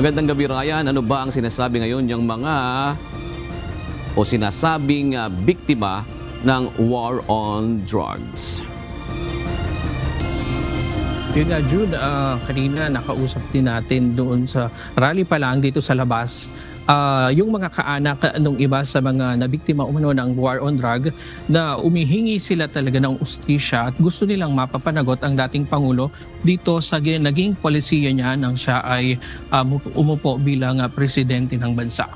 Magandang gabi, Ryan. Ano ba ang sinasabi ngayon yung mga o sinasabing biktima ng war on drugs? Yun nga, Jude, kanina nakausap din natin doon sa rally pa lang dito sa labas. Yung mga kaanak nung iba sa mga nabiktima umano ng war on drug na umihingi sila talaga ng ustisya at gusto nilang mapapanagot ang dating Pangulo dito sa naging polisiya niya nang siya ay umupo bilang presidente ng bansa.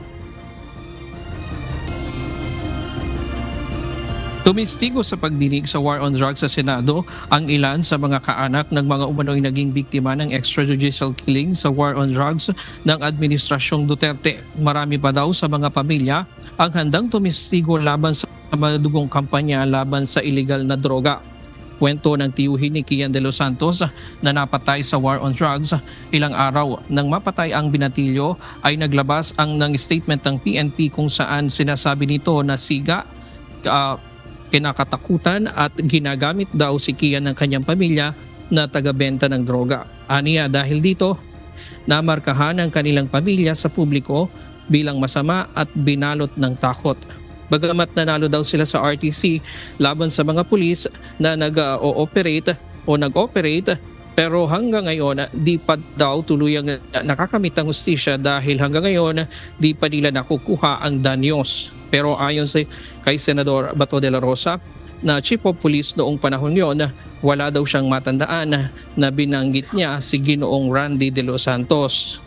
Tumistigo sa pagdinig sa war on drugs sa Senado ang ilan sa mga kaanak ng mga umano'y naging biktima ng extrajudicial killing sa war on drugs ng Administrasyong Duterte. Marami pa daw sa mga pamilya ang handang tumistigo laban sa madugong kampanya laban sa illegal na droga. Kwento ng tiyuhin ni Kian de los Santos na napatay sa war on drugs ilang araw nang mapatay ang binatilyo ay naglabas ang ng statement ng PNP kung saan sinasabi nito na siga, kinakatakutan at ginagamit daw si Kian ng kanyang pamilya na tagabenta ng droga. Aniya dahil dito, namarkahan ang kanilang pamilya sa publiko bilang masama at binalot ng takot. Bagamat nanalo daw sila sa RTC laban sa mga pulis na nag-ooperate, pero hanggang ngayon di pa daw tuluyang nakakamit ang hustisya dahil hanggang ngayon di pa nila nakukuha ang danyos. Pero ayon kay Senador Bato de la Rosa na Chief of Police noong panahon yon, wala daw siyang matandaan na binanggit niya si Ginoong Randy de los Santos.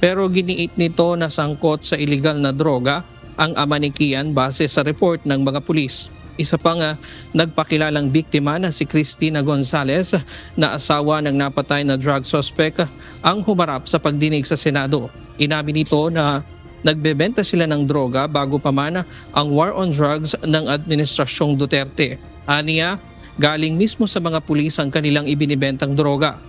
Pero giniit nito na sangkot sa illegal na droga ang ama ni Kian base sa report ng mga pulis. Isa pang nagpakilalang biktima na si Cristina Gonzalez na asawa ng napatay na drug suspect ang humarap sa pagdinig sa Senado. Inamin nito na nagbebenta sila ng droga bago pa man ang war on drugs ng Administrasyong Duterte. Aniya, galing mismo sa mga pulis ang kanilang ibinibentang droga.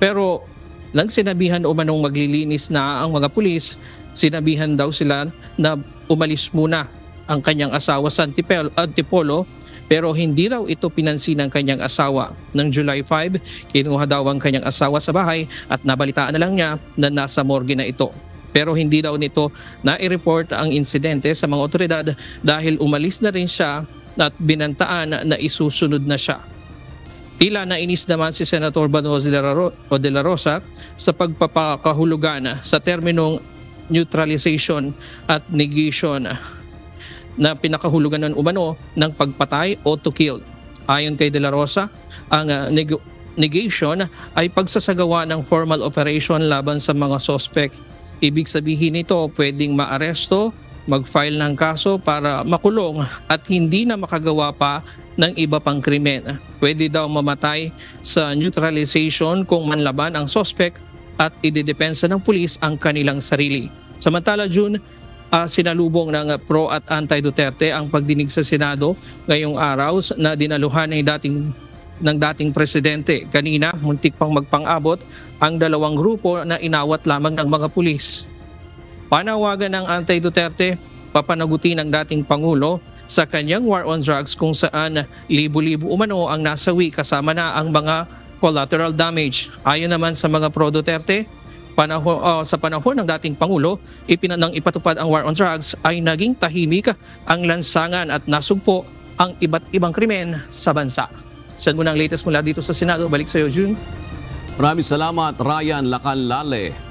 Pero nang sinabihan umanong maglilinis na ang mga pulis, sinabihan daw sila na umalis muna ang kanyang asawa sa Antipolo, pero hindi raw ito pinansin ng kanyang asawa. Noong July 5, kinuha daw ang kanyang asawa sa bahay at nabalitaan na lang niya na nasa morgue na ito. Pero hindi daw nito na-report ang insidente sa mga otoridad dahil umalis na rin siya at binantaan na isusunod na siya. Tila nainis naman si Senator Bato de la Rosa sa pagpapakahulugan sa terminong neutralization at negation na pinakahulugan ng umano ng pagpatay o to kill. Ayon kay de la Rosa, ang negation ay pagsasagawa ng formal operation laban sa mga suspect. Ibig sabihin nito pwedeng maaresto, mag-file ng kaso para makulong at hindi na makagawa pa ng iba pang krimen. Pwede daw mamatay sa neutralization kung manlaban ang suspect at idedepensa ng pulis ang kanilang sarili. Samantala, June, sinalubong ng pro at anti-Duterte ang pagdinig sa Senado ngayong araw na dinaluhan ng dating presidente. Kanina, muntik pang magpang-abot ang dalawang grupo na inawat lamang ng mga pulis. Panawagan ng anti-Duterte, papanagutin ng dating Pangulo sa kanyang war on drugs kung saan libu-libu umano ang nasawi kasama na ang mga collateral damage. Ayon naman sa mga pro-Duterte, sa panahon ng dating Pangulo, nang ipatupad ang war on drugs ay naging tahimik ang lansangan at nasugpo ang iba't ibang krimen sa bansa. Saan mo ng latest mula dito sa Senado? Balik sa iyo, June. Maraming salamat, Ryan Lacanlale.